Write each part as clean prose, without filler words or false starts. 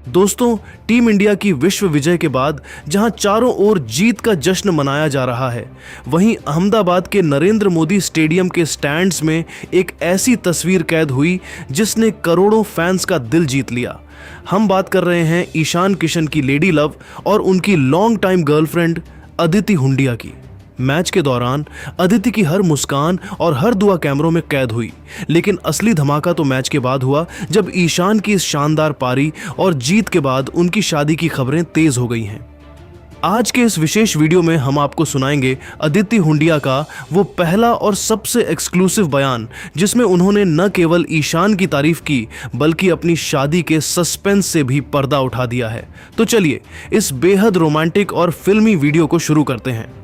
दोस्तों, team India की विश्व विजय के बाद जहां चारों ओर जीत का जश्न मनाया जा रहा है, वहीं अहमदाबाद के नरेंद्र मोदी स्टेडियम के स्टैंड्स में एक ऐसी तस्वीर कैद हुई जिसने करोड़ों फैंस का दिल जीत लिया। हम बात कर रहे हैं ईशान किशन की लेडी लव और उनकी long time girlfriend Aditi Hundia की। मैच के दौरान अदिति की हर मुस्कान और हर दुआ कैमरों में कैद हुई, लेकिन असली धमाका तो मैच के बाद हुआ जब ईशान की इस शानदार पारी और जीत के बाद उनकी शादी की खबरें तेज हो गई हैं। आज के इस विशेष वीडियो में हम आपको सुनाएंगे अदिति हुंडिया का वो पहला और सबसे एक्सक्लूसिव बयान, जिसमें उन्होंने न केवल ईशान की तारीफ की बल्कि अपनी शादी के सस्पेंस से भी पर्दा उठा दिया है। तो चलिए इस बेहद रोमांटिक और फिल्मी वीडियो को शुरू करते हैं।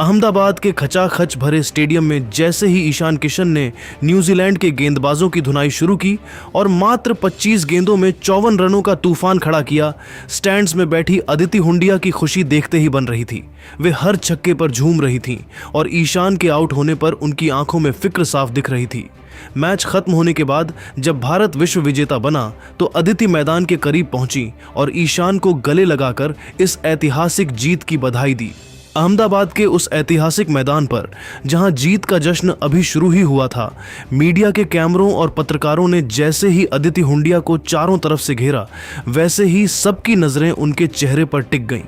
अहमदाबाद के खचाखच भरे स्टेडियम में जैसे ही ईशान किशन ने न्यूजीलैंड के गेंदबाजों की धुनाई शुरू की और मात्र 25 गेंदों में 54 रनों का तूफान खड़ा किया, स्टैंड्स में बैठी अदिति हुंडिया की खुशी देखते ही बन रही थी। वे हर छक्के पर झूम रही थीं और ईशान के आउट होने पर उनकी आंखों में फिक्र साफ दिख रही थी। मैच खत्म होने के बाद जब भारत विश्व विजेता बना तो अदिति मैदान के करीब पहुंची और ईशान को गले लगाकर इस ऐतिहासिक जीत की बधाई दी। अहमदाबाद के उस ऐतिहासिक मैदान पर जहां जीत का जश्न अभी शुरू ही हुआ था, मीडिया के कैमरों और पत्रकारों ने जैसे ही अदिति हुंडिया को चारों तरफ से घेरा, वैसे ही सबकी नजरें उनके चेहरे पर टिक गईं।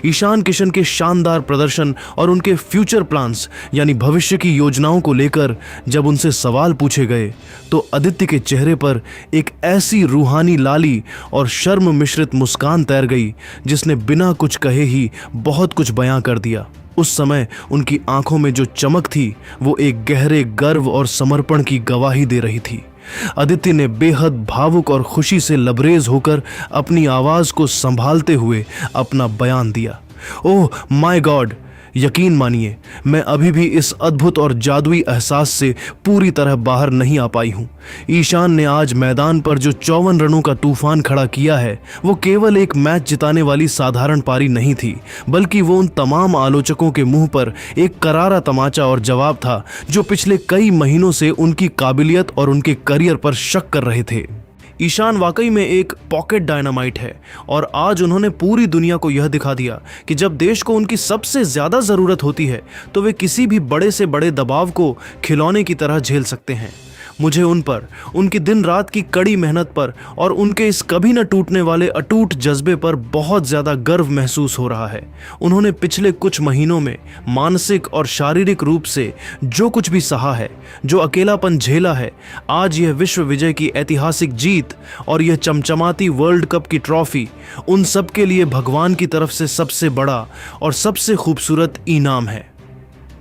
ईशान किशन के शानदार प्रदर्शन और उनके फ्यूचर प्लान्स यानी भविष्य की योजनाओं को लेकर जब उनसे सवाल पूछे गए तो अदिति के चेहरे पर एक ऐसी रूहानी लाली और शर्म मिश्रित मुस्कान तैर गई जिसने बिना कुछ कहे ही बहुत कुछ बयां कर दिया। उस समय उनकी आंखों में जो चमक थी वो एक गहरे गर्व और समर्पण की गवाही दे रही थी। अदिति ने बेहद भावुक और खुशी से लबरेज होकर अपनी आवाज को संभालते हुए अपना बयान दिया। ओह माय गॉड, यकीन मानिए मैं अभी भी इस अद्भुत और जादुई एहसास से पूरी तरह बाहर नहीं आ पाई हूं। ईशान ने आज मैदान पर जो 54 रनों का तूफान खड़ा किया है वो केवल एक मैच जिताने वाली साधारण पारी नहीं थी, बल्कि वो उन तमाम आलोचकों के मुंह पर एक करारा तमाचा और जवाब था जो पिछले कई महीनों से उनकी काबिलियत और उनके करियर पर शक कर रहे थे। ईशान वाकई में एक पॉकेट डायनामाइट है और आज उन्होंने पूरी दुनिया को यह दिखा दिया कि जब देश को उनकी सबसे ज्यादा जरूरत होती है तो वे किसी भी बड़े से बड़े दबाव को खिलौने की तरह झेल सकते हैं। मुझे उन पर, उनकी दिन रात की कड़ी मेहनत पर और उनके इस कभी न टूटने वाले अटूट जज्बे पर बहुत ज्यादा गर्व महसूस हो रहा है। उन्होंने पिछले कुछ महीनों में मानसिक और शारीरिक रूप से जो कुछ भी सहा है, जो अकेलापन झेला है, आज यह विश्व विजय की ऐतिहासिक जीत और यह चमचमाती वर्ल्ड कप की ट्रॉफी, उन सब के लिए भगवान की तरफ से सबसे बड़ा और सबसे खूबसूरत इनाम है।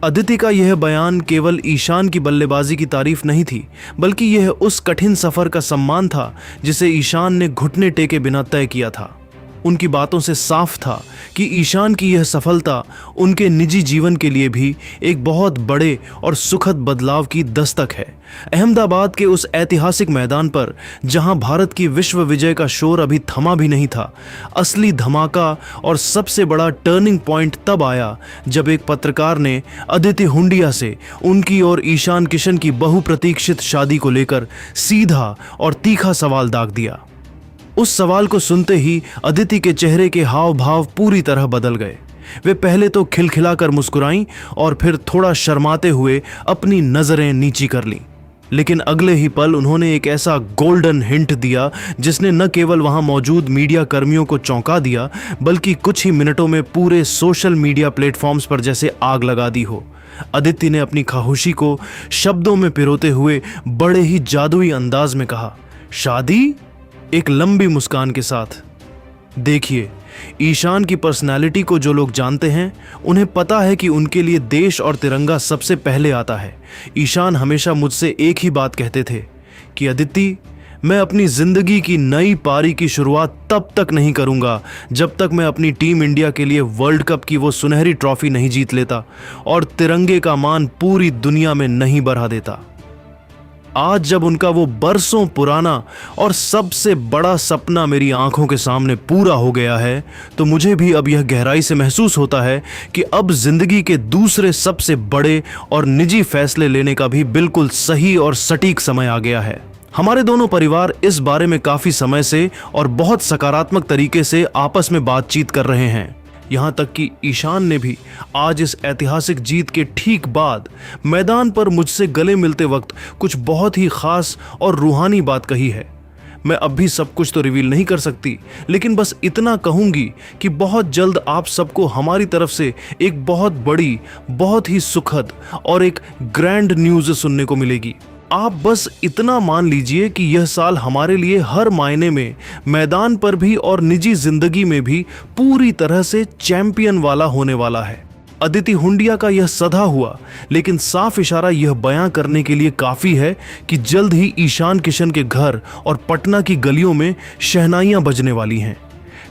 अदिति का यह बयान केवल ईशान की बल्लेबाजी की तारीफ नहीं थी, बल्कि यह उस कठिन सफर का सम्मान था जिसे ईशान ने घुटने टेके बिना तय किया था। उनकी बातों से साफ था कि ईशान की यह सफलता उनके निजी जीवन के लिए भी एक बहुत बड़े और सुखद बदलाव की दस्तक है। अहमदाबाद के उस ऐतिहासिक मैदान पर जहां भारत की विश्व विजय का शोर अभी थमा भी नहीं था, असली धमाका और सबसे बड़ा टर्निंग पॉइंट तब आया जब एक पत्रकार ने अदिति हुंडिया से उनकी और ईशान किशन की बहुप्रतीक्षित शादी को लेकर सीधा और तीखा सवाल दाग दिया। उस सवाल को सुनते ही अदिति के चेहरे के हाव भाव पूरी तरह बदल गए। वे पहले तो खिलखिलाकर मुस्कुराईं और फिर थोड़ा शर्माते हुए अपनी नजरें नीची कर लीं, लेकिन अगले ही पल उन्होंने एक ऐसा गोल्डन हिंट दिया जिसने न केवल वहां मौजूद मीडिया कर्मियों को चौंका दिया, बल्कि कुछ ही मिनटों में पूरे सोशल मीडिया प्लेटफॉर्म्स पर जैसे आग लगा दी हो। अदिति ने अपनी खामोशी को शब्दों में पिरोते हुए बड़े ही जादुई अंदाज में कहा, शादी? एक लंबी मुस्कान के साथ। देखिए, ईशान की पर्सनालिटी को जो लोग जानते हैं उन्हें पता है कि उनके लिए देश और तिरंगा सबसे पहले आता है। ईशान हमेशा मुझसे एक ही बात कहते थे कि अदिति, मैं अपनी जिंदगी की नई पारी की शुरुआत तब तक नहीं करूंगा जब तक मैं अपनी टीम इंडिया के लिए वर्ल्ड कप की वो सुनहरी ट्रॉफी नहीं जीत लेता और तिरंगे का मान पूरी दुनिया में नहीं बढ़ा देता। आज जब उनका वो बरसों पुराना और सबसे बड़ा सपना मेरी आंखों के सामने पूरा हो गया है, तो मुझे भी अब यह गहराई से महसूस होता है कि अब जिंदगी के दूसरे सबसे बड़े और निजी फैसले लेने का भी बिल्कुल सही और सटीक समय आ गया है। हमारे दोनों परिवार इस बारे में काफी समय से और बहुत सकारात्मक तरीके से आपस में बातचीत कर रहे हैं। यहाँ तक कि ईशान ने भी आज इस ऐतिहासिक जीत के ठीक बाद मैदान पर मुझसे गले मिलते वक्त कुछ बहुत ही खास और रूहानी बात कही है। मैं अब भी सब कुछ तो रिवील नहीं कर सकती, लेकिन बस इतना कहूंगी कि बहुत जल्द आप सबको हमारी तरफ से एक बहुत बड़ी, बहुत ही सुखद और एक ग्रैंड न्यूज़ सुनने को मिलेगी। आप बस इतना मान लीजिए कि यह साल हमारे लिए हर मायने में, मैदान पर भी और निजी जिंदगी में भी पूरी तरह से चैंपियन वाला होने वाला है। अदिति हुंडिया का यह सधा हुआ लेकिन साफ इशारा यह बयां करने के लिए काफी है कि जल्द ही ईशान किशन के घर और पटना की गलियों में शहनाइयां बजने वाली हैं।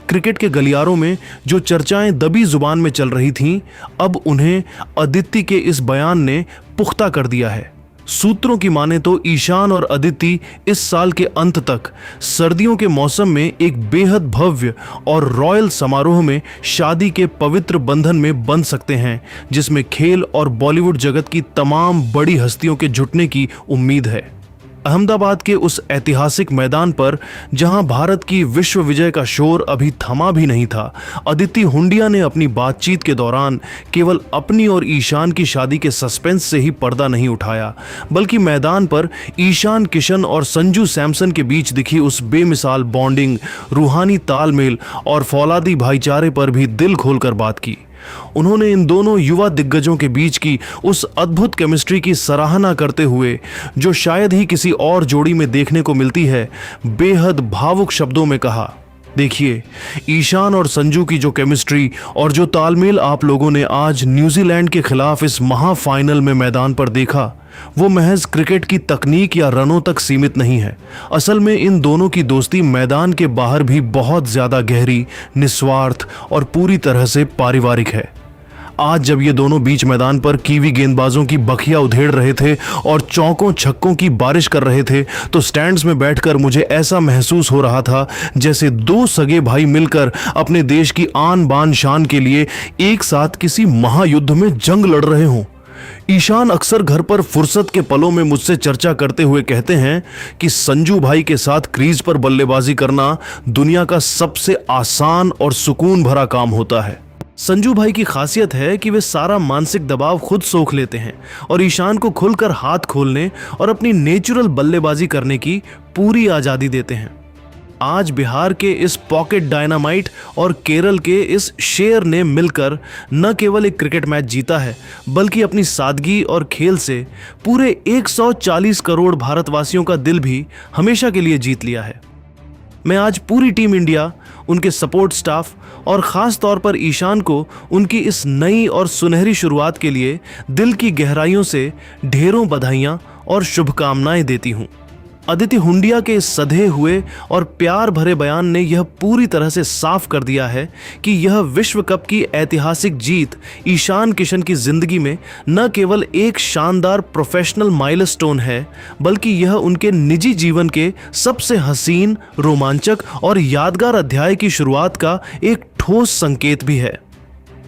क्रिकेट के गलियारों में जो चर्चाएं दबी जुबान में चल रही थीं, अब उन्हें अदिति के इस बयान ने पुख्ता कर दिया है। सूत्रों की माने तो ईशान और अदिति इस साल के अंत तक सर्दियों के मौसम में एक बेहद भव्य और रॉयल समारोह में शादी के पवित्र बंधन में बंध सकते हैं, जिसमें खेल और बॉलीवुड जगत की तमाम बड़ी हस्तियों के जुटने की उम्मीद है। अहमदाबाद के उस ऐतिहासिक मैदान पर जहां भारत की विश्व विजय का शोर अभी थमा भी नहीं था, अदिति हुंडिया ने अपनी बातचीत के दौरान केवल अपनी और ईशान की शादी के सस्पेंस से ही पर्दा नहीं उठाया, बल्कि मैदान पर ईशान किशन और संजू सैमसन के बीच दिखी उस बेमिसाल बॉन्डिंग, रूहानी तालमेल और फौलादी भाईचारे पर भी दिल खोलकर बात की। उन्होंने इन दोनों युवा दिग्गजों के बीच की उस अद्भुत केमिस्ट्री की सराहना करते हुए, जो शायद ही किसी और जोड़ी में देखने को मिलती है, बेहद भावुक शब्दों में कहा, देखिए, ईशान और संजू की जो केमिस्ट्री और जो तालमेल आप लोगों ने आज न्यूजीलैंड के खिलाफ इस महाफाइनल में मैदान पर देखा, वो महज क्रिकेट की तकनीक या रनों तक सीमित नहीं है। असल में इन दोनों की दोस्ती मैदान के बाहर भी बहुत ज्यादा गहरी, निस्वार्थ और पूरी तरह से पारिवारिक है। आज जब ये दोनों बीच मैदान पर कीवी गेंदबाजों की बखिया उधेड़ रहे थे और चौकों छक्कों की बारिश कर रहे थे, तो स्टैंड्स में बैठकर मुझे ऐसा महसूस हो रहा था जैसे दो सगे भाई मिलकर अपने देश की आन बान शान के लिए एक साथ किसी महायुद्ध में जंग लड़ रहे हों। ईशान अक्सर घर पर फुर्सत के पलों में मुझसे चर्चा करते हुए कहते हैं कि संजू भाई के साथ क्रीज पर बल्लेबाजी करना दुनिया का सबसे आसान और सुकून भरा काम होता है। संजू भाई की खासियत है कि वे सारा मानसिक दबाव खुद सोख लेते हैं और ईशान को खुलकर हाथ खोलने और अपनी नेचुरल बल्लेबाजी करने की पूरी आज़ादी देते हैं। आज बिहार के इस पॉकेट डायनामाइट और केरल के इस शेर ने मिलकर न केवल एक क्रिकेट मैच जीता है, बल्कि अपनी सादगी और खेल से पूरे 140 करोड़ भारतवासियों का दिल भी हमेशा के लिए जीत लिया है। मैं आज पूरी टीम इंडिया, उनके सपोर्ट स्टाफ और ख़ास तौर पर ईशान को उनकी इस नई और सुनहरी शुरुआत के लिए दिल की गहराइयों से ढेरों बधाइयाँ और शुभकामनाएं देती हूँ। अदिति हुंडिया के इस सधे हुए और प्यार भरे बयान ने यह पूरी तरह से साफ कर दिया है कि यह विश्व कप की ऐतिहासिक जीत ईशान किशन की जिंदगी में न केवल एक शानदार प्रोफेशनल माइलस्टोन है, बल्कि यह उनके निजी जीवन के सबसे हसीन, रोमांचक और यादगार अध्याय की शुरुआत का एक ठोस संकेत भी है।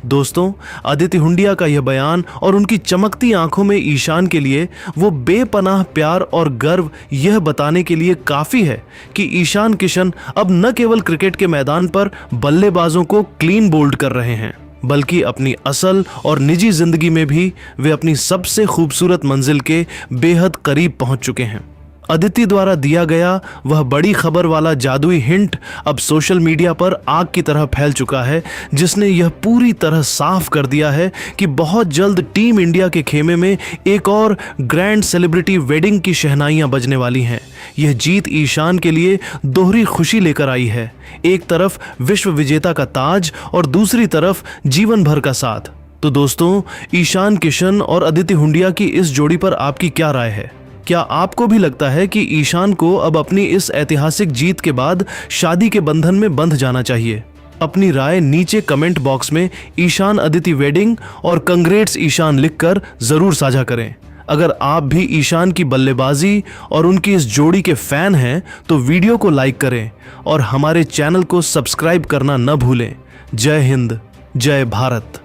दोस्तों, अदिति हुंडिया का यह बयान और उनकी चमकती आंखों में ईशान के लिए वो बेपनाह प्यार और गर्व यह बताने के लिए काफ़ी है कि ईशान किशन अब न केवल क्रिकेट के मैदान पर बल्लेबाजों को क्लीन बोल्ड कर रहे हैं, बल्कि अपनी असल और निजी जिंदगी में भी वे अपनी सबसे खूबसूरत मंजिल के बेहद करीब पहुंच चुके हैं। अदिति द्वारा दिया गया वह बड़ी खबर वाला जादुई हिंट अब सोशल मीडिया पर आग की तरह फैल चुका है, जिसने यह पूरी तरह साफ कर दिया है कि बहुत जल्द टीम इंडिया के खेमे में एक और ग्रैंड सेलिब्रिटी वेडिंग की शहनाइयां बजने वाली हैं। यह जीत ईशान के लिए दोहरी खुशी लेकर आई है, एक तरफ विश्व विजेता का ताज और दूसरी तरफ जीवन भर का साथ। तो दोस्तों, ईशान किशन और अदिति हुंडिया की इस जोड़ी पर आपकी क्या राय है? क्या आपको भी लगता है कि ईशान को अब अपनी इस ऐतिहासिक जीत के बाद शादी के बंधन में बंध जाना चाहिए? अपनी राय नीचे कमेंट बॉक्स में ईशान अदिति वेडिंग और कंग्रेट्स ईशान लिखकर जरूर साझा करें। अगर आप भी ईशान की बल्लेबाजी और उनकी इस जोड़ी के फैन हैं तो वीडियो को लाइक करें और हमारे चैनल को सब्सक्राइब करना न भूलें। जय हिंद, जय भारत।